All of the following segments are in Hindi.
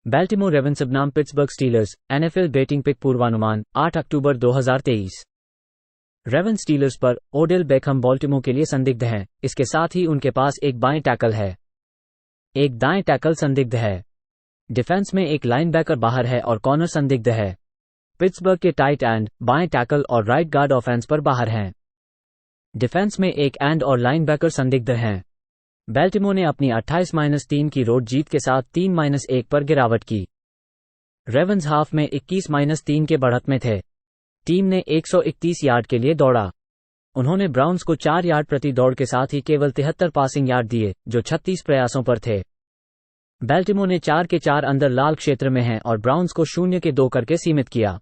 बैल्टिमोर रेवन्स बनाम Pittsburgh Steelers NFL betting pick पूर्वानुमान 8 अक्टूबर 2023। रेवन स्टीलर्स पर ओडेल बेकहम बाल्टिमोर के लिए संदिग्ध हैं, इसके साथ ही उनके पास एक बाएं टैकल है, एक दाएं टैकल संदिग्ध है। डिफेंस में एक लाइनबैकर बाहर है और कॉर्नर संदिग्ध है। पिट्सबर्ग के टाइट एंड, बाएं टैकल और राइट गार्ड ऑफेंस पर बाहर हैं। डिफेंस में एक एंड और लाइनबैकर संदिग्ध हैं। बैल्टिमोर ने अपनी 28-3 की रोड जीत के साथ 3-1 पर गिरावट की। रेवन्स हाफ में 21-3 के बढ़त में थे। टीम ने 131 यार्ड के लिए दौड़ा। उन्होंने ब्राउन्स को 4 यार्ड प्रति दौड़ के साथ ही केवल 73 पासिंग यार्ड दिए, जो 36 प्रयासों पर थे। बैल्टिमोर ने 4 के 4 अंदर लाल क्षेत्र में हैं और ब्राउन्स को 0 के 2 करके सीमित किया।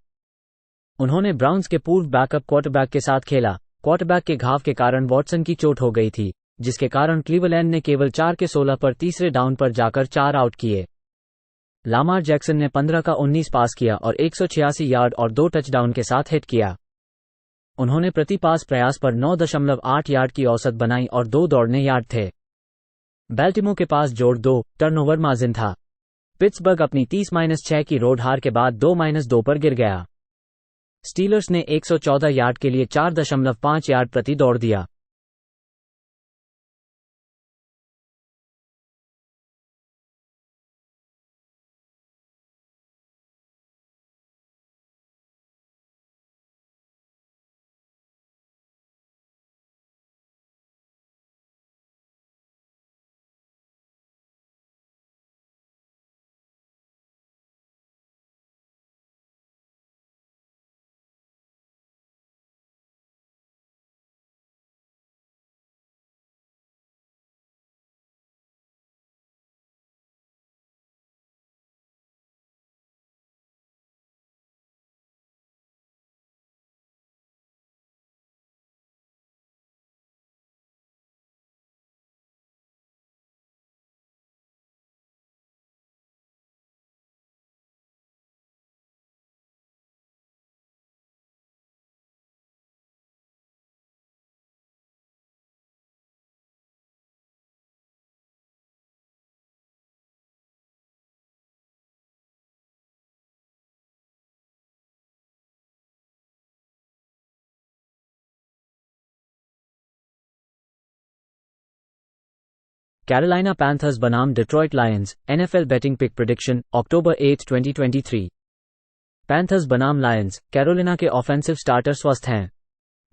उन्होंने ब्राउन्स के पूर्व बैकअप क्वार्टरबैक के साथ खेला। क्वार्टरबैक के घाव के कारण वॉटसन की चोट हो गई थी, जिसके कारण क्लीवलैंड ने केवल 4 के 16 पर तीसरे डाउन पर जाकर 4 आउट किए। लामार जैक्सन ने 15 का 19 पास किया और 186 यार्ड और 2 टचडाउन के साथ हिट किया। उन्होंने प्रति पास प्रयास पर 9.8 यार्ड की औसत बनाई और 2 दौड़ने यार्ड थे। बैल्टिमोर के पास जोड़ 2 टर्नओवर मार्जिन था। पिट्सबर्ग अपनी 30-6 की रोड हार के बाद 2-2 पर गिर गया। स्टीलर्स ने 114 यार्ड के लिए 4.5 यार्ड प्रति दौड़ दिया। कैरोलिना पैंथर्स बनाम Detroit Lions NFL betting pick prediction अक्टूबर 8, 2023। पैंथर्स बनाम लायंस, कैरोलिना के ऑफेंसिव स्टार्टर स्वस्थ हैं।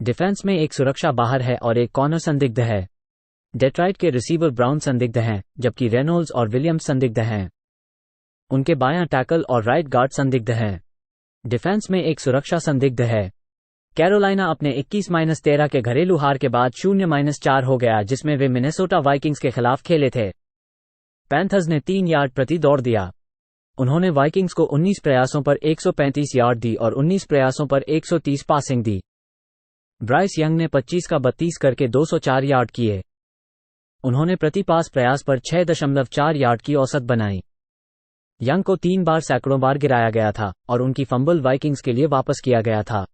डिफेंस में एक सुरक्षा बाहर है और एक कॉर्नर संदिग्ध है। डेट्रॉइट के रिसीवर ब्राउन संदिग्ध हैं, जबकि रेनोल्ड्स और विलियम्स संदिग्ध हैं। उनके बायां टैकल और राइट गार्ड संदिग्ध हैं। डिफेंस में एक सुरक्षा संदिग्ध है। कैरोलिना अपने 21-13 के घरेलू हार के बाद 0-4 हो गया, जिसमें वे मिनेसोटा वाइकिंग्स के खिलाफ खेले थे। पैंथर्स ने 3 यार्ड प्रति दौड़ दिया। उन्होंने वाइकिंग्स को 19 प्रयासों पर 135 यार्ड दी और 19 प्रयासों पर 130 पासिंग दी। ब्राइस यंग ने 25 का 32 करके 204 यार्ड किए। उन्होंने प्रति पास प्रयास पर 6.4 यार्ड की औसत बनाई। यंग को 3 बार सैकड़ों बार गिराया गया था और उनकी फंबल वाइकिंग्स के लिए वापस किया गया था।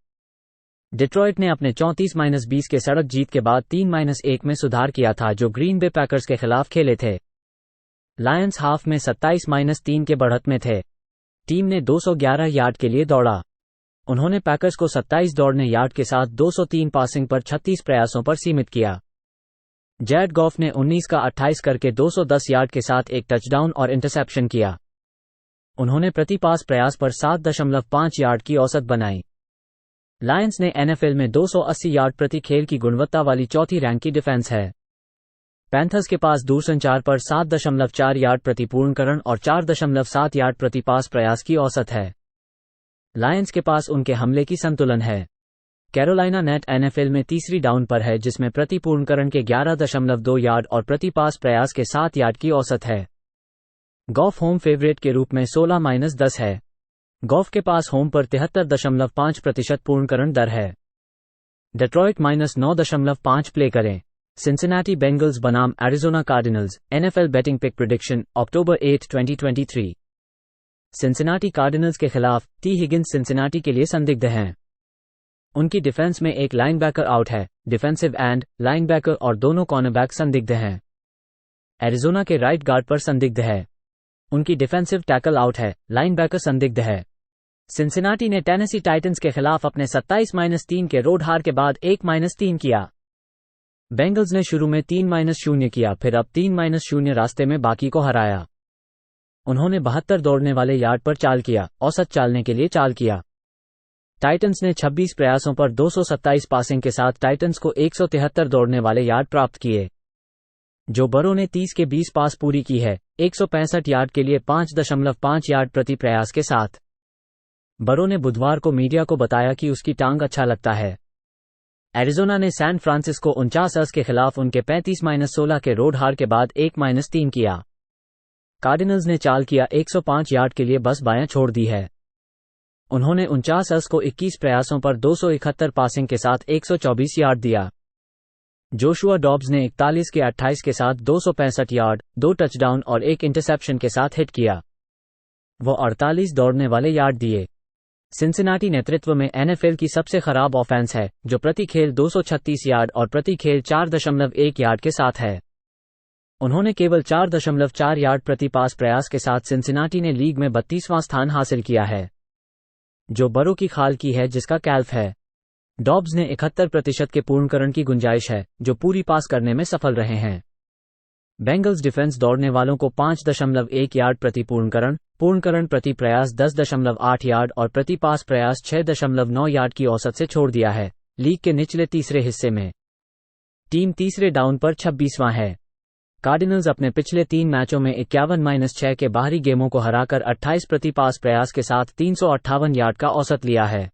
डिट्रॉइट ने अपने 34-20 के सड़क जीत के बाद 3-1 में सुधार किया था, जो ग्रीन बे पैकर्स के खिलाफ खेले थे। लायंस हाफ में 27-3 के बढ़त में थे। टीम ने 211 यार्ड के लिए दौड़ा। उन्होंने पैकर्स को 27 दौड़ने यार्ड के साथ 203 पासिंग पर 36 प्रयासों पर सीमित किया। जैरेड गॉफ ने 19 का 28 करके 210 यार्ड के साथ एक टचडाउन और इंटरसेप्शन किया। उन्होंने प्रति पास प्रयास पर 7.5 यार्ड की औसत बनाई। लायंस ने एनएफएल में 280 यार्ड प्रति खेल की गुणवत्ता वाली चौथी रैंक की डिफेंस है। पैंथर्स के पास दूरसंचार पर 7.4 यार्ड प्रति पूर्णकरण और 4.7 यार्ड प्रति पास प्रयास की औसत है। लायंस के पास उनके हमले की संतुलन है। कैरोलिना नेट एनएफएल में तीसरी डाउन पर है, जिसमें प्रति पूर्णकरण के 11.2 यार्ड और प्रति पास प्रयास के 7 यार्ड की औसत है। गॉफ होम फेवरेट के रूप में 16-10 है। गॉफ के पास होम पर 73.5% पूर्णकरण दर है। डेट्रॉइट -9.5 प्ले करें। सिंसिनाटी बेंगल्स बनाम Arizona Cardinals NFL betting pick prediction अक्टूबर 8, 2023। सिंसिनाटी कार्डिनल्स के खिलाफ टी हिगिंस सिंसिनाटी के लिए संदिग्ध हैं। उनकी डिफेंस में एक लाइनबैकर आउट है। डिफेंसिव एंड, लाइनबैकर और दोनों कॉर्नरबैक संदिग्ध हैं। एरिजोना के राइट गार्ड पर संदिग्ध है। उनकी डिफेंसिव टैकल आउट है, लाइनबैकर संदिग्ध है। सिंसिनाटी ने टेनेसी टाइटंस के खिलाफ अपने 27-3 के रोड हार के बाद 1-3 किया। बेंगल्स ने शुरू में 3-0 किया, फिर अब 3-0 रास्ते में बाकी को हराया। उन्होंने 72 दौड़ने वाले यार्ड पर चाल किया, औसत चालने के लिए चाल किया। टाइटंस ने 26 प्रयासों पर 227 पासिंग के साथ टाइटंस को 173 दौड़ने वाले यार्ड प्राप्त किए। जो बरो ने 30 के 20 पास पूरी की है, 165 यार्ड के लिए 5.5 यार्ड प्रति प्रयास के साथ। बरो ने बुधवार को मीडिया को बताया कि उसकी टांग अच्छा लगता है। एरिजोना ने सैन फ्रांसिस्को 49ers के खिलाफ उनके 35-16 के रोड हार के बाद 1-3 किया। कार्डिनल्स ने चाल किया 105 यार्ड के लिए बस बायां छोड़ दी है। उन्होंने 49ers को 21 प्रयासों पर 271 पासिंग के साथ 124 यार्ड दिया। जोशुआ डॉब्स ने 41 के 28 के साथ 265 यार्ड, 2 टचडाउन और 1 इंटरसेप्शन के साथ हिट किया। वो 48 दौड़ने वाले यार्ड दिए। सिंसिनाटी नेतृत्व में एनएफएल की सबसे खराब ऑफेंस है, जो प्रति खेल 236 यार्ड और प्रति खेल 4.1 यार्ड के साथ है। उन्होंने केवल 4.4 यार्ड प्रति पास प्रयास के साथ सिंसिनाटी ने लीग में 32वां स्थान हासिल किया है, जो बरो की खाल की है जिसका कैल्फ है। डॉब्स ने 71% के पूर्णकरण की गुंजाइश है, जो पूरी पास करने में सफल रहे हैं। बेंगल्स डिफेंस दौड़ने वालों को 5.1 यार्ड प्रति पूर्णकरण प्रति प्रयास 10.8 यार्ड और प्रति पास प्रयास 6.9 यार्ड की औसत से छोड़ दिया है। लीग के निचले तीसरे हिस्से में टीम तीसरे डाउन पर 26वां है। कार्डिनल्स अपने पिछले 3 मैचों में 51-6 के बाहरी गेमों को हराकर 28 प्रति पास प्रयास के साथ 358 यार्ड का औसत लिया है।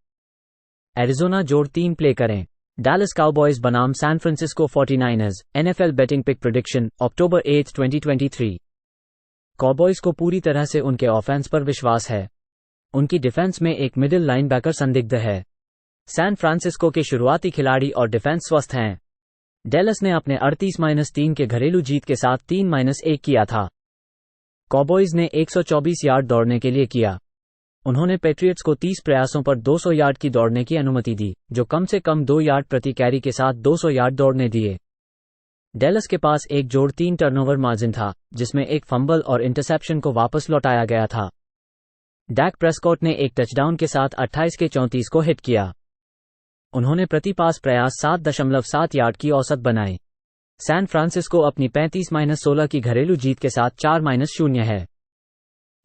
एरिजोना जोड़ 3 प्ले करें। डैलस काउबॉयज बनाम San Francisco 49ers, NFL betting pick prediction, अक्टूबर 8, 2023। काउबॉयज को पूरी तरह से उनके ऑफेंस पर विश्वास है। उनकी डिफेंस में एक मिडिल लाइनबैकर संदिग्ध है। सैन फ्रांसिस्को के शुरुआती खिलाड़ी और डिफेंस स्वस्थ हैं। डैलस ने अपने 38-3 के घरेलू जीत के साथ 3-1 किया था। काउबॉयज ने 124 यार्ड दौड़ने के लिए किया। उन्होंने पेट्रियट्स को 30 प्रयासों पर 200 यार्ड की दौड़ने की अनुमति दी, जो कम से कम 2 यार्ड प्रति कैरी के साथ 200 यार्ड दौड़ने दिए। डैलस के पास एक जोड़ 3 टर्नओवर मार्जिन था, जिसमें एक फंबल और इंटरसेप्शन को वापस लौटाया गया था। डैक प्रेस्कॉट ने एक टचडाउन के साथ 28 के 34 को हिट किया। उन्होंने प्रति पास प्रयास 7.7 यार्ड की औसत बनाई। सैन फ्रांसिस्को अपनी 35-16 की घरेलू जीत के साथ 4-0 है।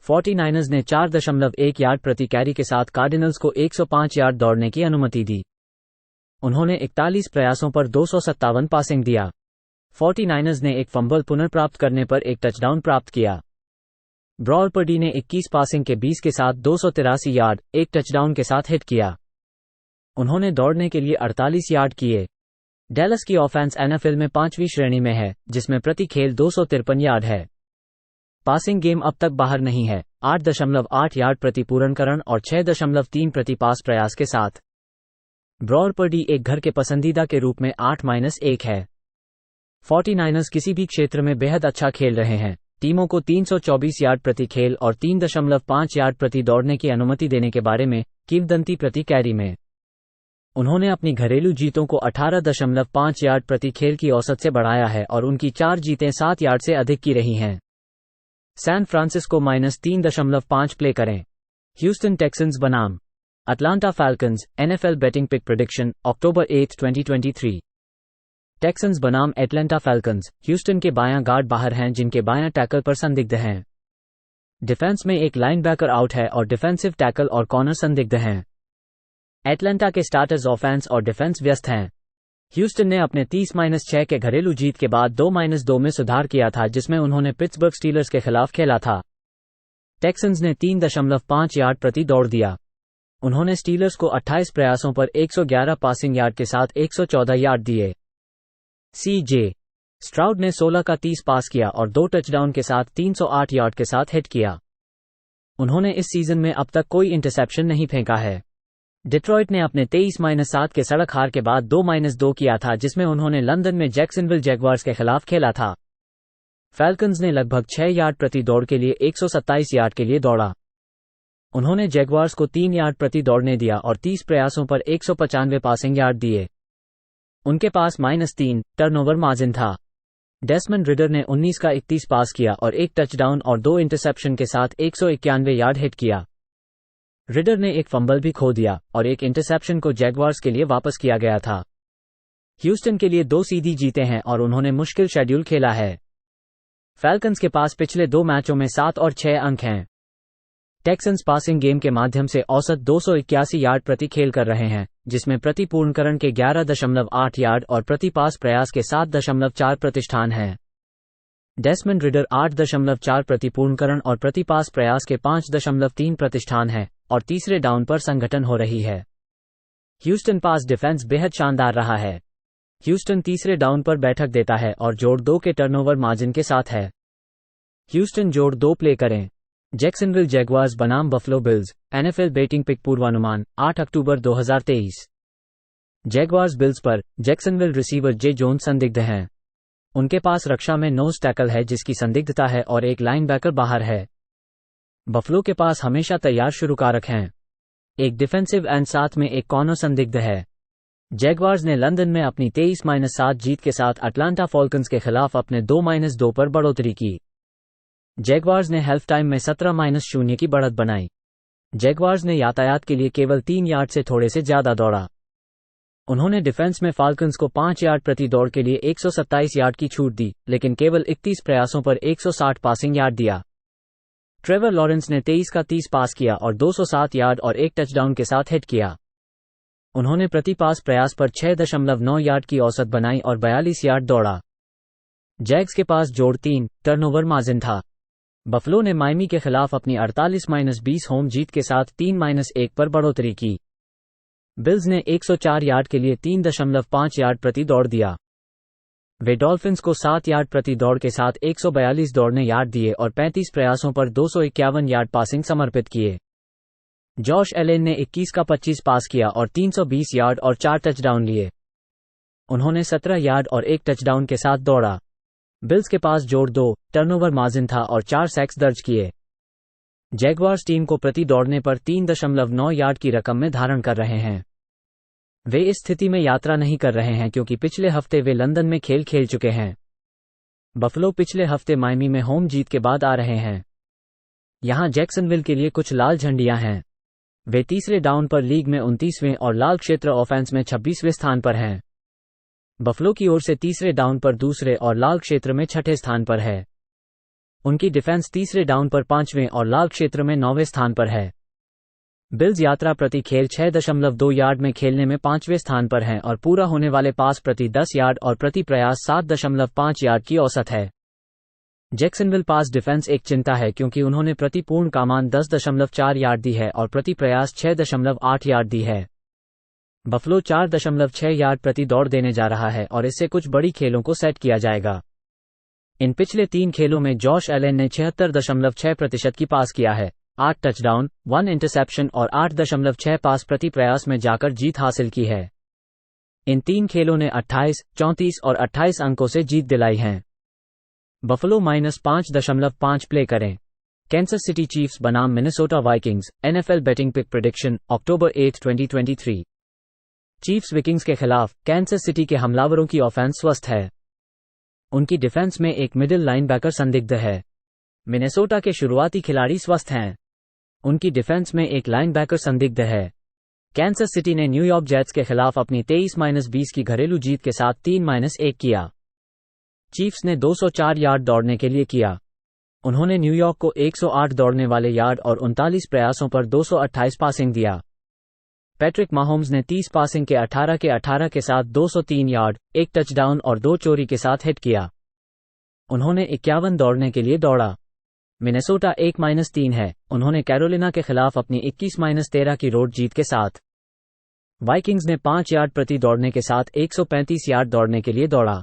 49ers ने 4.1 यार्ड प्रति कैरी के साथ कार्डिनल्स को 105 यार्ड दौड़ने की अनुमति दी। उन्होंने 41 प्रयासों पर 257 पासिंग दिया। 49ers ने एक फंबल पुनर्प्राप्त करने पर एक टचडाउन प्राप्त किया। ब्रॉड पर्डी ने 21 पासिंग के 20 के साथ 283 यार्ड, एक टचडाउन के साथ हिट किया। उन्होंने दौड़ने के लिए 48 यार्ड किए। डैलस की ऑफेंस एनएफएल में 5वीं श्रेणी में है, जिसमें प्रति खेल 253 यार्ड है। पासिंग गेम अब तक बाहर नहीं है, 8.8 यार्ड प्रति पूर्णकरण और 6.3 प्रति पास प्रयास के साथ। ब्रॉड पर्डी एक घर के पसंदीदा के रूप में 8-1 है। 49ers किसी भी क्षेत्र में बेहद अच्छा खेल रहे हैं। टीमों को 324 यार्ड प्रति खेल और 3.5 यार्ड प्रति दौड़ने की अनुमति देने के बारे में किंवदंती प्रति कैरी में। उन्होंने अपनी घरेलू जीतों को 18.5 यार्ड प्रति खेल की औसत से बढ़ाया है और उनकी 4 जीतें 7 यार्ड से अधिक की रही हैं। सैन फ्रांसिस्को -3.5 प्ले करें। ह्यूस्टन टेक्सन्स बनाम Atlanta Falcons, NFL betting pick prediction, अक्टूबर 8, 2023। टेक्सन्स बनाम एटलांटा फैल्कन्स। ह्यूस्टन के बायां गार्ड बाहर हैं, जिनके बायां टैकल पर संदिग्ध हैं। डिफेंस में एक लाइनबैकर आउट है और डिफेंसिव टैकल और कॉर्नर संदिग्ध हैं। एटलांटा के स्टार्टर्स ऑफेंस और डिफेंस व्यस्त हैं। ह्यूस्टन ने अपने 30-6 के घरेलू जीत के बाद 2-2 में सुधार किया था, जिसमें उन्होंने पिट्सबर्ग स्टीलर्स के खिलाफ खेला था। टेक्सन्स ने 3.5 यार्ड प्रति दौड़ दिया। उन्होंने स्टीलर्स को 28 प्रयासों पर 111 पासिंग यार्ड के साथ 114 यार्ड दिए। CJ स्ट्राउड ने 16 का 30 पास किया और 2 टचडाउन के साथ 308 यार्ड के साथ हिट किया। उन्होंने इस सीजन में अब तक कोई इंटरसेप्शन नहीं फेंका है। डिट्रॉइट ने अपने 23-7 के सड़क हार के बाद 2-2 किया था, जिसमें उन्होंने लंदन में जैक्सनविल जैगवार्स के खिलाफ खेला था। फैल्कन्स ने लगभग 6 यार्ड प्रति दौड़ के लिए 127 यार्ड के लिए दौड़ा। उन्होंने जैगवार्स को 3 यार्ड प्रति दौड़ने दिया और 30 प्रयासों पर 195 पासिंग यार्ड दिए। उनके पास -3 टर्नओवर मार्जिन था। डेस्मंड रिडर ने 19 का 31 पास किया और एक टचडाउन और 2 इंटरसेप्शन के साथ 191 यार्ड हिट किया। रिडर ने एक फंबल भी खो दिया और एक इंटरसेप्शन को जैगवार्स के लिए वापस किया गया था। ह्यूस्टन के लिए 2 सीधी जीते हैं और उन्होंने मुश्किल शेड्यूल खेला है। फैल्कन्स के पास पिछले 2 मैचों में 7 और 6 अंक हैं। टेक्सन्स पासिंग गेम के माध्यम से औसत 281 यार्ड प्रति खेल कर रहे हैं, जिसमें प्रति पूर्णकरण के 11.8 यार्ड और प्रति पास प्रयास के 7.4 प्रतिष्ठान हैं। डेस्मंड रिडर 8.4 प्रति पूर्णकरण और प्रति पास प्रयास के 5.3 प्रतिष्ठान हैं और तीसरे डाउन पर संगठन हो रही है। ह्यूस्टन पास डिफेंस बेहद शानदार रहा है। ह्यूस्टन तीसरे डाउन पर बैठक देता है और जोड़ 2 के टर्नओवर मार्जिन के साथ है। ह्यूस्टन जोड़ 2 प्ले करें। जैक्सनविल जैगवार्स बनाम Buffalo Bills, NFL betting pick पूर्वानुमान 8 अक्टूबर 2023। जैगवार्स बिल्स पर जैक्सनविल रिसीवर जे जोन्स संदिग्ध हैं। उनके पास रक्षा में नोज टैकल है जिसकी संदिग्धता है और एक लाइनबैकर बाहर है। बफलो के पास हमेशा तैयार शुरुकारक हैं। एक डिफेंसिव एंड साथ में एक कॉर्नर संदिग्ध है। जैगवार्स ने लंदन में अपनी 23-7 जीत के साथ अटलांटा फॉल्कन्स के खिलाफ अपने 2-2 पर बढ़ोतरी की। जैगवार्स ने हाफ टाइम में 17-0 की बढ़त बनाई। जैगवार्स ने यातायात के लिए केवल 3 यार्ड से थोड़े से ज्यादा दौड़ा। उन्होंने डिफेंस में फाल्कन्स को 5 यार्ड प्रति दौड़ के लिए 127 यार्ड की छूट दी, लेकिन केवल 31 प्रयासों पर 160 पासिंग यार्ड दिया। ट्रेवर लॉरेंस ने 23 का 30 पास किया और 207 यार्ड और एक टचडाउन के साथ हिट किया। उन्होंने प्रति पास प्रयास पर 6.9 यार्ड की औसत बनाई और 42 यार्ड दौड़ा। जैग्स के पास जोड़ 3 टर्नओवर मार्जिन था। बफलो ने माइमी के खिलाफ अपनी 48-20 होम जीत के साथ 3-1 पर बढ़ोतरी की। बिल्स ने 104 यार्ड के लिए 3.5 यार्ड प्रति दौड़ दिया। वे डॉल्फिन्स को 7 यार्ड प्रति दौड़ के साथ 142 दौड़ने यार्ड दिए और 35 प्रयासों पर 251 यार्ड पासिंग समर्पित किए। जॉश एलेन ने 21 का 25 पास किया और 320 यार्ड और 4 टचडाउन लिए। उन्होंने 17 यार्ड और एक टचडाउन के साथ दौड़ा। बिल्स के पास जोड़ 2 टर्नओवर मार्जिन था और 4 सैक्स दर्ज किए। जैगवार्स टीम को प्रति दौड़ने पर 3.9 यार्ड की रकम में धारण कर रहे हैं। वे इस स्थिति में यात्रा नहीं कर रहे हैं क्योंकि पिछले हफ्ते वे लंदन में खेल चुके हैं। बफलो पिछले हफ्ते माइमी में होम जीत के बाद आ रहे हैं। यहां जैक्सनविल के लिए कुछ लाल झंडियां हैं। वे तीसरे डाउन पर लीग में 29वें और लाल क्षेत्र ऑफेंस में 26वें स्थान पर हैं। बफलो की ओर से तीसरे डाउन पर दूसरे और लाल क्षेत्र में 6ठे स्थान पर है। उनकी डिफेंस तीसरे डाउन पर 5वें और लाल क्षेत्र में 9वें स्थान पर है। बिल्स यात्रा प्रति खेल 6.2 यार्ड में खेलने में 5वें स्थान पर हैं और पूरा होने वाले पास प्रति 10 यार्ड और प्रति प्रयास 7.5 यार्ड की औसत है। जैक्सनविल पास डिफेंस एक चिंता है क्योंकि उन्होंने प्रति पूर्ण कामान 10.4 यार्ड दी है और प्रति प्रयास 6.8 यार्ड दी है। बफलो 4.6 यार्ड प्रति दौड़ देने जा रहा है और इससे कुछ बड़ी खेलों को सेट किया जाएगा। इन पिछले 3 खेलों में जॉश एलेन ने 76.6% की पास किया है, 8 टचडाउन, 1 इंटरसेप्शन और 8.6 पास प्रति प्रयास में जाकर जीत हासिल की है। इन 3 खेलों ने 28, 34 और 28 अंकों से जीत दिलाई है। बफलो -5.5 प्ले करें। कैंसस सिटी चीफ्स बनाम Minnesota Vikings, NFL betting pick prediction, अक्टूबर 8, 2023। चीफ्स विकिंग्स के खिलाफ कैंसस सिटी के हमलावरों की ऑफेंस स्वस्थ है। उनकी डिफेंस में एक मिडिल लाइनबैकर संदिग्ध है। मिनेसोटा के शुरुआती खिलाड़ी स्वस्थ हैं। उनकी डिफेंस में एक लाइनबैकर संदिग्ध है। कैंसस सिटी ने न्यूयॉर्क जेट्स के खिलाफ अपनी 23-20 की घरेलू जीत के साथ 3-1 किया। चीफ्स ने 204 यार्ड दौड़ने के लिए किया। उन्होंने न्यूयॉर्क को 108 दौड़ने वाले यार्ड और 39 प्रयासों पर 228 पासिंग दिया। पैट्रिक माहोम्स ने 30 पासिंग के 18 के साथ 203 यार्ड, एक टचडाउन और 2 चोरी के साथ हिट किया। उन्होंने 51 दौड़ने के लिए दौड़ा। मिनेसोटा 1-3 है। उन्होंने कैरोलिना के खिलाफ अपनी 21-13 की रोड जीत के साथ। वाइकिंग्स ने 5 यार्ड प्रति दौड़ने के साथ 135 यार्ड दौड़ने के लिए दौड़ा।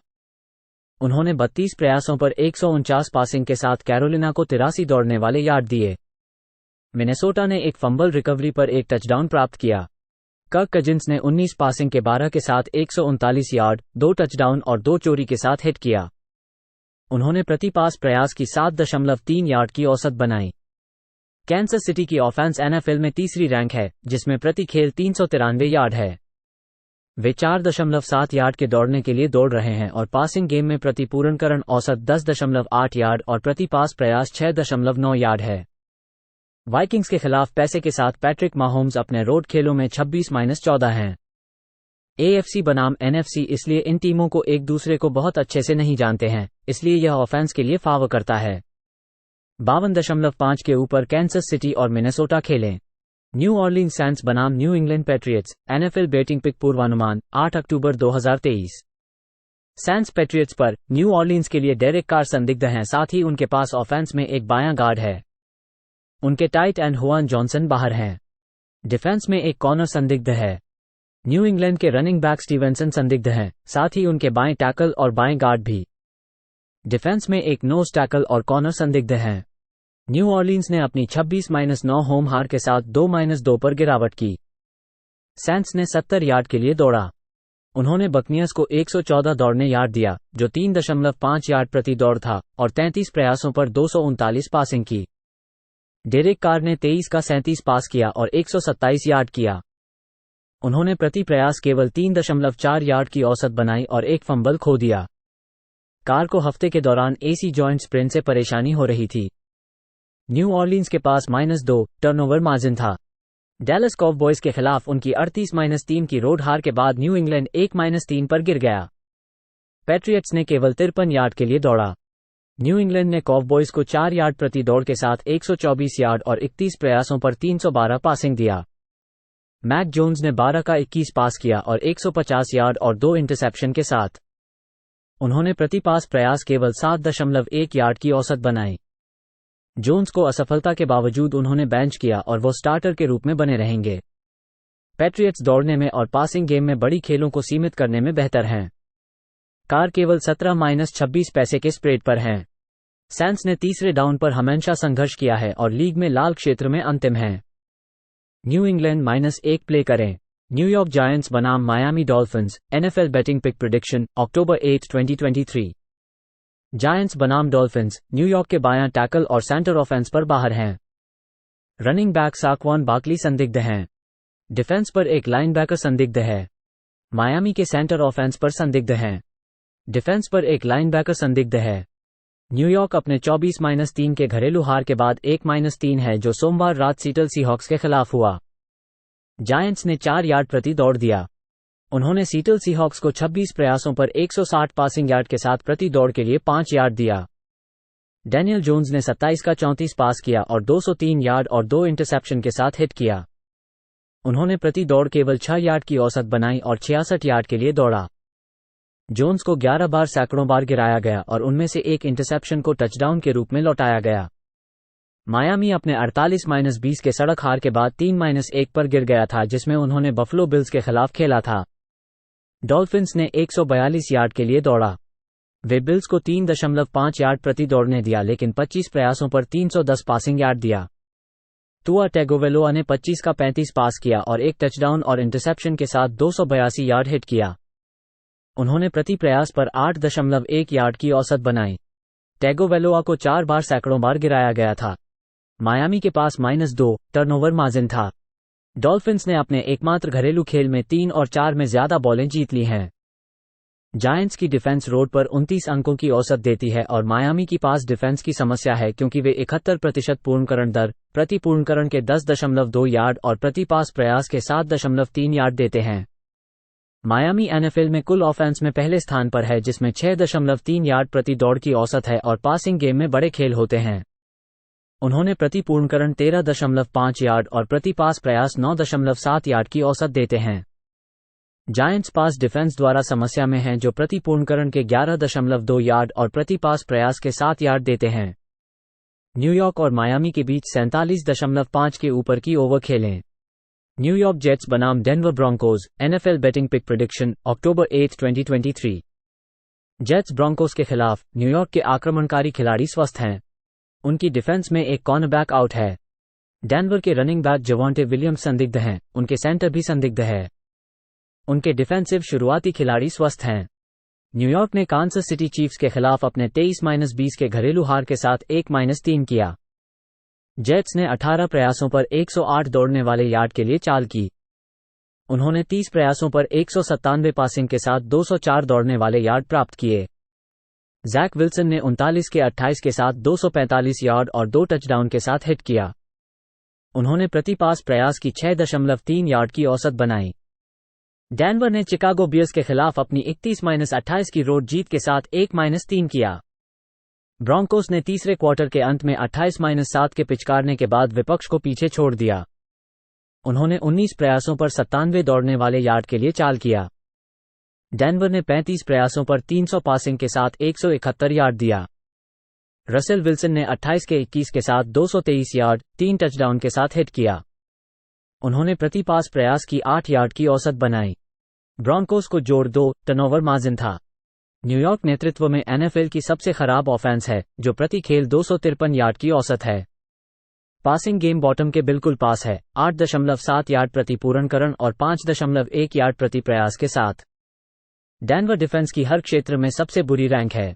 उन्होंने 32 प्रयासों पर 149 पासिंग के साथ कैरोलिना को 83 दौड़ने वाले यार्ड दिए। मिनेसोटा ने एक फंबल रिकवरी पर एक टचडाउन प्राप्त किया। कर्क कजिन्स ने 19 पासिंग के 12 के साथ 139 यार्ड, 2 टचडाउन और 2 चोरी के साथ हिट किया। उन्होंने प्रति पास प्रयास की 7.3 यार्ड की औसत बनाई। कैंसस सिटी की ऑफेंस एनएफएल में तीसरी रैंक है, जिसमें प्रति खेल 393 यार्ड है। वे 4.7 यार्ड के दौड़ने के लिए दौड़ रहे हैं और पासिंग गेम में प्रति पूर्णकरण औसत 10.8 यार्ड और प्रति पास प्रयास 6.9 यार्ड है। वाइकिंग्स के खिलाफ पैसे के साथ पैट्रिक माहोम्स अपने रोड खेलों में 26-14 हैं। AFC बनाम NFC इसलिए इन टीमों को एक दूसरे को बहुत अच्छे से नहीं जानते हैं, इसलिए यह ऑफेंस के लिए फावर करता है। 52.5 के ऊपर कैंसस सिटी और मिनेसोटा खेलें। न्यू ऑर्लिन्स सैंट्स बनाम New England Patriots NFL betting pick पूर्वानुमान 8 अक्टूबर 2023। सैंट्स पैट्रियट्स पर न्यू ऑर्लिन्स के लिए डेरेक कार संदिग्ध हैं, साथ ही उनके पास ऑफेंस में एक बायां गार्ड है। उनके टाइट एंड हुआन जॉनसन बाहर हैं। डिफेंस में एक कॉर्नर संदिग्ध है। न्यू इंग्लैंड के रनिंग बैक स्टीवेंसन संदिग्ध हैं, साथ ही उनके बाएं टैकल और बाएं गार्ड भी। डिफेंस में एक नोज टैकल और कॉर्नर संदिग्ध हैं। न्यू ऑर्लिन्स ने अपनी 26-9 होम हार के साथ 2-2 पर गिरावट की। सैंट्स ने 70 यार्ड के लिए दौड़ा। उन्होंने बकनियर्स को 114 दौड़ने यार्ड दिया, जो 3.5 यार्ड प्रति दौड़ था, और 33 प्रयासों पर 239 पासिंग की। डेरेक कार ने 23 का 37 पास किया और 127 यार्ड किया। उन्होंने प्रति प्रयास केवल 3.4 यार्ड की औसत बनाई और एक फंबल खो दिया। कार को हफ्ते के दौरान AC जॉइंट स्प्रेन से परेशानी हो रही थी। न्यू ऑर्लिन्स के पास -2 टर्नओवर मार्जिन था। डैलस कॉवबॉयज के खिलाफ उनकी 38-3 की रोड हार के बाद न्यू इंग्लैंड 1-3 पर गिर गया। पैट्रियट्स ने केवल 53 यार्ड के लिए दौड़ा। न्यू इंग्लैंड ने कॉवबॉयज को 4 यार्ड प्रति दौड़ के साथ 124 यार्ड और 31 प्रयासों पर 312 पासिंग दिया। मैक जोन्स ने 12 का 21 पास किया और 150 यार्ड और 2 इंटरसेप्शन के साथ। उन्होंने प्रति पास प्रयास केवल 7.1 यार्ड की औसत बनाई। जोन्स को असफलता के बावजूद उन्होंने बेंच किया और वो स्टार्टर के रूप में बने रहेंगे। पैट्रियट्स दौड़ने में और पासिंग गेम में बड़ी खेलों को सीमित करने में बेहतर हैं। कार केवल 17-26 पैसे के स्प्रेड पर हैं। सैंट्स ने तीसरे डाउन पर हमेशा संघर्ष किया है और लीग में लाल क्षेत्र में अंतिम हैं। न्यू इंग्लैंड -1 प्ले करें। न्यूयॉर्क जायंट्स बनाम Miami Dolphins NFL betting pick prediction अक्टूबर 8, 2023। जायंट्स बनाम डॉल्फिन्स न्यूयॉर्क के बायां टैकल और सेंटर ऑफेंस पर बाहर हैं। रनिंग बैक साक्वान बार्कली संदिग्ध हैं। डिफेंस पर एक लाइनबैकर संदिग्ध है। मायामी के सेंटर ऑफेंस पर संदिग्ध हैं। डिफेंस पर एक लाइनबैकर संदिग्ध है। न्यूयॉर्क अपने 24-3 के घरेलू हार के बाद 1-3 है, जो सोमवार रात सीटल सीहॉक्स के खिलाफ हुआ। जायंट्स ने 4 यार्ड प्रति दौड़ दिया। उन्होंने सीटल सीहॉक्स को 26 प्रयासों पर 160 पासिंग यार्ड के साथ प्रति दौड़ के लिए 5 यार्ड दिया। डैनियल जोन्स ने 27 का 34 पास किया और 203 यार्ड और 2 इंटरसेप्शन के साथ हिट किया। उन्होंने प्रति दौड़ केवल 6 यार्ड की औसत बनाई और 66 यार्ड के लिए दौड़ा। जोन्स को 11 बार सैकड़ों बार गिराया गया और उनमें से एक इंटरसेप्शन को टचडाउन के रूप में लौटाया गया। मायामी अपने 48-20 के सड़क हार के बाद 3-1 पर गिर गया था, जिसमें उन्होंने बफलो बिल्स के खिलाफ खेला था। डॉल्फिन्स ने 142 यार्ड के लिए दौड़ा। वे बिल्स को 3.5 यार्ड प्रति दौड़ने दिया, लेकिन 25 प्रयासों पर 310 पासिंग यार्ड दिया। तुआ टैगोवेलोआ ने 25 का 35 पास किया और एक टचडाउन और इंटरसेप्शन के साथ 282 यार्ड हिट किया। उन्होंने प्रति प्रयास पर 8.1 यार्ड की औसत बनाई। टैगोवेलोआ को 4 बार सैकड़ों बार गिराया गया था। मायामी के पास -2 टर्नओवर मार्जिन था। डॉल्फिन्स ने अपने एकमात्र घरेलू खेल में 3 और 4 में ज्यादा बॉलें जीत ली हैं। जायंट्स की डिफेंस रोड पर 29 अंकों की औसत देती है और मायामी की पास डिफेंस की समस्या है, क्योंकि वे 71% पूर्णकरण दर, प्रति पूर्णकरण के 10.2 यार्ड और प्रति पास प्रयास के 7.3 यार्ड देते हैं। मायामी NFL में कुल ऑफेंस में पहले स्थान पर है, जिसमें 6.3 यार्ड प्रति दौड़ की औसत है और पासिंग गेम में बड़े खेल होते हैं। उन्होंने प्रति पूर्णकरण 13.5 यार्ड और प्रति पास प्रयास 9.7 यार्ड की औसत देते हैं। जायंट्स पास डिफेंस द्वारा समस्या में हैं, जो प्रति पूर्णकरण के 11.2 यार्ड और प्रति पास प्रयास के 7 यार्ड देते हैं। न्यूयॉर्क और मायामी के बीच 47.5 के ऊपर की ओवर खेलें। न्यूयॉर्क जेट्स बनाम Denver Broncos NFL betting pick prediction अक्टूबर 8, 2023। जेट्स ब्रोंकोज के खिलाफ न्यूयॉर्क के आक्रमणकारी खिलाड़ी स्वस्थ हैं। उनकी डिफेंस में एक कॉर्नरबैक आउट है। डेनवर के रनिंग बैक जवांटे विलियम्स संदिग्ध हैं। उनके सेंटर भी संदिग्ध है। उनके डिफेंसिव शुरुआती खिलाड़ी स्वस्थ हैं। न्यूयॉर्क ने कांसस सिटी चीफ्स के खिलाफ अपने 23-20 के घरेलू हार के साथ 1-3 किया। जेट्स ने 18 प्रयासों पर 108 दौड़ने वाले यार्ड के लिए चाल की। उन्होंने 30 प्रयासों पर 197 पासिंग के साथ 204 दौड़ने वाले यार्ड प्राप्त किए। जैक विल्सन ने 39 के 28 के साथ 245 यार्ड और 2 टचडाउन के साथ हिट किया। उन्होंने प्रति पास प्रयास की 6.3 यार्ड की औसत बनाई। डेनवर ने चिकागो बियर्स के खिलाफ अपनी 31-28 की रोड जीत के साथ 1-3 किया। ब्रॉन्कोस ने तीसरे क्वार्टर के अंत में 28-7 के पिचकारने के बाद विपक्ष को पीछे छोड़ दिया। उन्होंने 19 प्रयासों पर 97 दौड़ने वाले यार्ड के लिए चाल किया। डेनवर ने 35 प्रयासों पर 300 पासिंग के साथ 171 यार्ड दिया। रसेल विल्सन ने 28 के 21 के साथ 223 यार्ड, 3 टचडाउन के साथ हिट किया। उन्होंने प्रति पास प्रयास की 8 यार्ड की औसत बनाई। ब्रॉन्कोस को जोड़ 2 टर्नओवर मार्जिन था। न्यूयॉर्क नेतृत्व में एनएफएल की सबसे खराब ऑफेंस है, जो प्रति खेल 253 यार्ड की औसत है। पासिंग गेम बॉटम के बिल्कुल पास है, 8.7 यार्ड प्रति पूर्णकरण और 5.1 यार्ड प्रति प्रयास के साथ। डेनवर डिफेंस की हर क्षेत्र में सबसे बुरी रैंक है,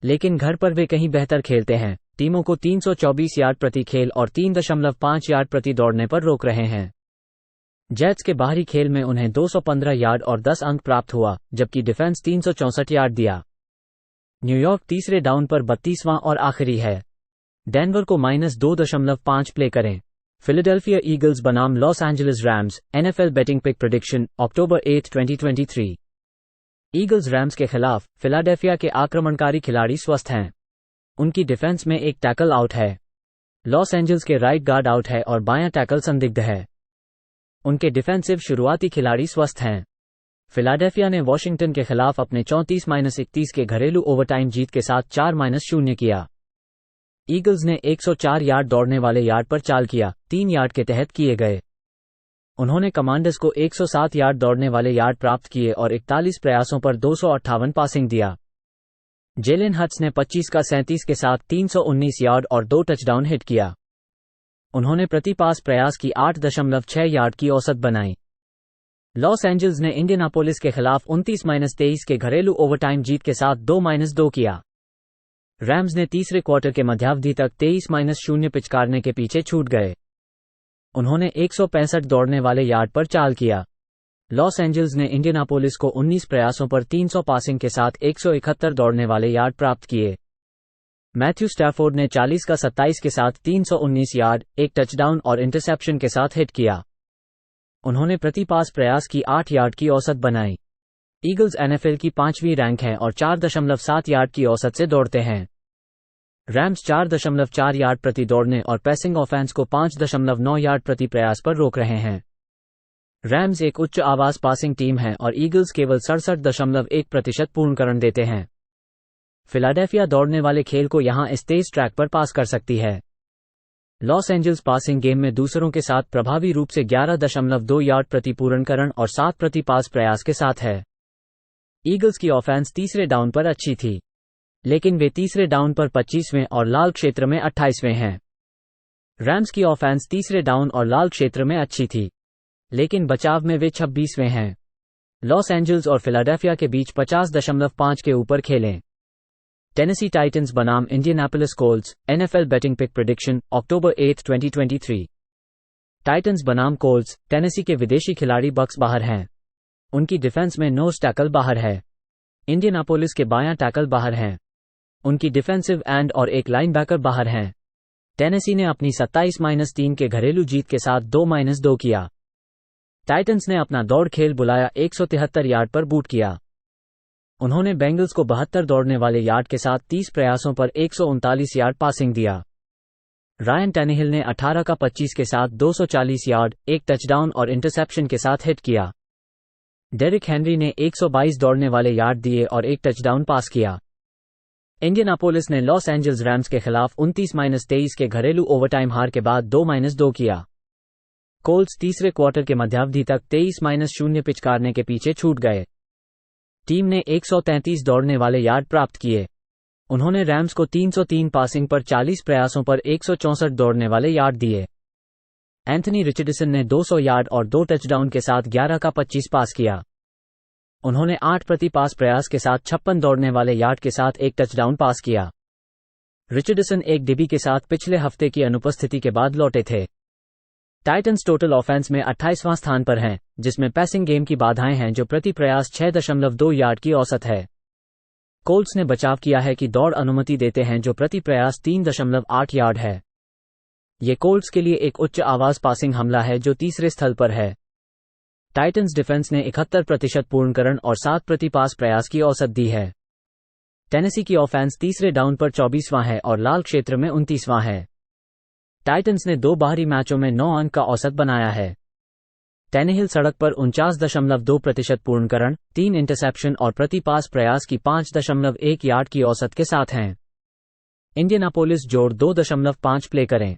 लेकिन घर पर वे कहीं बेहतर खेलते हैं। टीमों को 324 यार्ड प्रति खेल और 3.5 यार्ड प्रति दौड़ने पर रोक रहे हैं। जेट्स के बाहरी खेल में उन्हें 215 यार्ड और 10 अंक प्राप्त हुआ, जबकि डिफेंस 364 यार्ड दिया। न्यूयॉर्क तीसरे डाउन पर 32वां और आखिरी है। डेनवर को -2.5 प्ले करें। फिलाडेल्फिया ईगल्स बनाम Los Angeles Rams, NFL betting pick prediction, October 8, 2023। Eagles Rams के खिलाफ फिलाडेल्फिया के आक्रमणकारी खिलाड़ी स्वस्थ हैं। उनकी डिफेंस में एक टैकल आउट है। लॉस एंजल्स के राइट गार्ड आउट है और बायां टैकल संदिग्ध है। उनके डिफेंसिव शुरुआती खिलाड़ी स्वस्थ हैं। फिलाडेल्फिया ने वॉशिंगटन के खिलाफ अपने 34-31 के घरेलू ओवरटाइम जीत के साथ 4-0 किया। ईगल्स ने 104 यार्ड दौड़ने वाले यार्ड पर चाल किया, 3 यार्ड के तहत किए गए। उन्होंने कमांडर्स को 107 यार्ड दौड़ने वाले यार्ड प्राप्त किए और 41 प्रयासों पर 258 पासिंग दिया। जेलेन हर्ट्स ने 25 का 37 के साथ 319 यार्ड और 2 टचडाउन हिट किया। उन्होंने प्रति पास प्रयास की 8.6 यार्ड की औसत बनाई। लॉस एंजल्स ने इंडियानापोलिस के खिलाफ 29-23 के घरेलू ओवरटाइम जीत के साथ 2-2 किया। रैम्स ने तीसरे क्वार्टर के मध्यावधि तक 23-0 पिचकारने के पीछे छूट गए। उन्होंने 165 दौड़ने वाले यार्ड पर चाल किया। लॉस एंजल्स ने इंडियानापोलिस को 19 प्रयासों पर 300 पासिंग के साथ 171 दौड़ने वाले यार्ड प्राप्त किए। मैथ्यू स्टैफोर्ड ने 40 का 27 के साथ 319 यार्ड, 1 टचडाउन और इंटरसेप्शन के साथ हिट किया। उन्होंने प्रति पास प्रयास की 8 यार्ड की औसत बनाई। ईगल्स एनएफएल की 5वीं रैंक है और 4.7 यार्ड की औसत से दौड़ते हैं। रैम्स 4.4 यार्ड प्रति दौड़ने और पैसिंग ऑफेंस को 5.9 यार्ड प्रति प्रयास पर रोक रहे हैं। रैम्स एक उच्च आवाज पासिंग टीम है और ईगल्स केवल 67.1% पूर्णकरण देते हैं। फिलाडेल्फिया दौड़ने वाले खेल को यहां इस तेज ट्रैक पर पास कर सकती है। लॉस एंजल्स पासिंग गेम में दूसरों के साथ प्रभावी रूप से 11.2 यार्ड प्रति पूर्णकरण और 7 प्रति पास प्रयास के साथ है। ईगल्स की ऑफेंस तीसरे डाउन पर अच्छी थी, लेकिन वे तीसरे डाउन पर 25वें और लाल क्षेत्र में 28वें हैं। रैम्स की ऑफेंस तीसरे डाउन और लाल क्षेत्र में अच्छी थी, लेकिन बचाव में वे 26वें हैं। लॉस एंजल्स और फिलाडेल्फिया के बीच 50.5 के ऊपर खेलें। टेनेसी टाइटंस बनाम Indianapolis Colts, NFL betting pick prediction, October 8, 2023। Titans बनाम कोल्ट्स, टेनेसी के विदेशी खिलाड़ी बक्स बाहर हैं। उनकी डिफेंस में नोज टैकल बाहर है। इंडियानापोलिस के बायां टैकल बाहर हैं। उनकी डिफेंसिव एंड और एक लाइनबैकर बाहर हैं। टेनेसी ने अपनी 27-3 के घरेलू जीत के साथ 2-2 किया। टाइटंस ने अपना दौड़ खेल बुलाया 173 यार्ड पर बूट किया। उन्होंने बेंगल्स को 72 दौड़ने वाले यार्ड के साथ 30 प्रयासों पर 139 यार्ड पासिंग दिया। रायन टैनेहिल ने 18 का 25 के साथ 240 यार्ड, 1 टचडाउन और इंटरसेप्शन के साथ हिट किया। डेरिक हेनरी ने 122 दौड़ने वाले यार्ड दिए और 1 टचडाउन पास किया। इंडियानापोलिस ने लॉस एंजल्स रैम्स के खिलाफ 29-23 के घरेलू ओवरटाइम हार के बाद 2-2 किया। कोल्ट्स तीसरे क्वार्टर के मध्यावधि तक 23-0 पिचकारने के पीछे छूट गए। टीम ने 133 दौड़ने वाले यार्ड प्राप्त किए। उन्होंने रैम्स को 303 पासिंग पर 40 प्रयासों पर 164 दौड़ने वाले यार्ड दिए। एंथनी रिचर्डसन ने 200 यार्ड और 2 टचडाउन के साथ 11 का 25 पास किया। उन्होंने 8 प्रति पास प्रयास के साथ 56 दौड़ने वाले यार्ड के साथ 1 टचडाउन पास किया। रिचर्डसन एक डिबी के साथ पिछले हफ्ते की अनुपस्थिति के बाद लौटे थे। टाइटंस टोटल ऑफेंस में 28वां स्थान पर हैं, जिसमें पैसिंग गेम की बाधाएं हैं जो प्रति प्रयास 6.2 यार्ड की औसत है। कोल्ट्स ने बचाव किया है कि दौड़ अनुमति देते हैं जो प्रति प्रयास 3.8 यार्ड है। ये कोल्ट्स के लिए एक उच्च आवाज पासिंग हमला है जो तीसरे स्थल पर है। टाइटंस डिफेंस ने 71% पूर्णकरण और 7 प्रति पास प्रयास की औसत दी है। टेनेसी की ऑफेंस तीसरे डाउन पर 24वां है और लाल क्षेत्र में 29वां है। टाइटंस ने 2 बाहरी मैचों में 9 अंक का औसत बनाया है। टैनेहिल सड़क पर 49.2% पूर्णकरण, 3 इंटरसेप्शन और प्रति पास प्रयास की 5.1 यार्ड की औसत के साथ हैं। इंडियानापोलिस जोड़ 2.5 प्ले करें।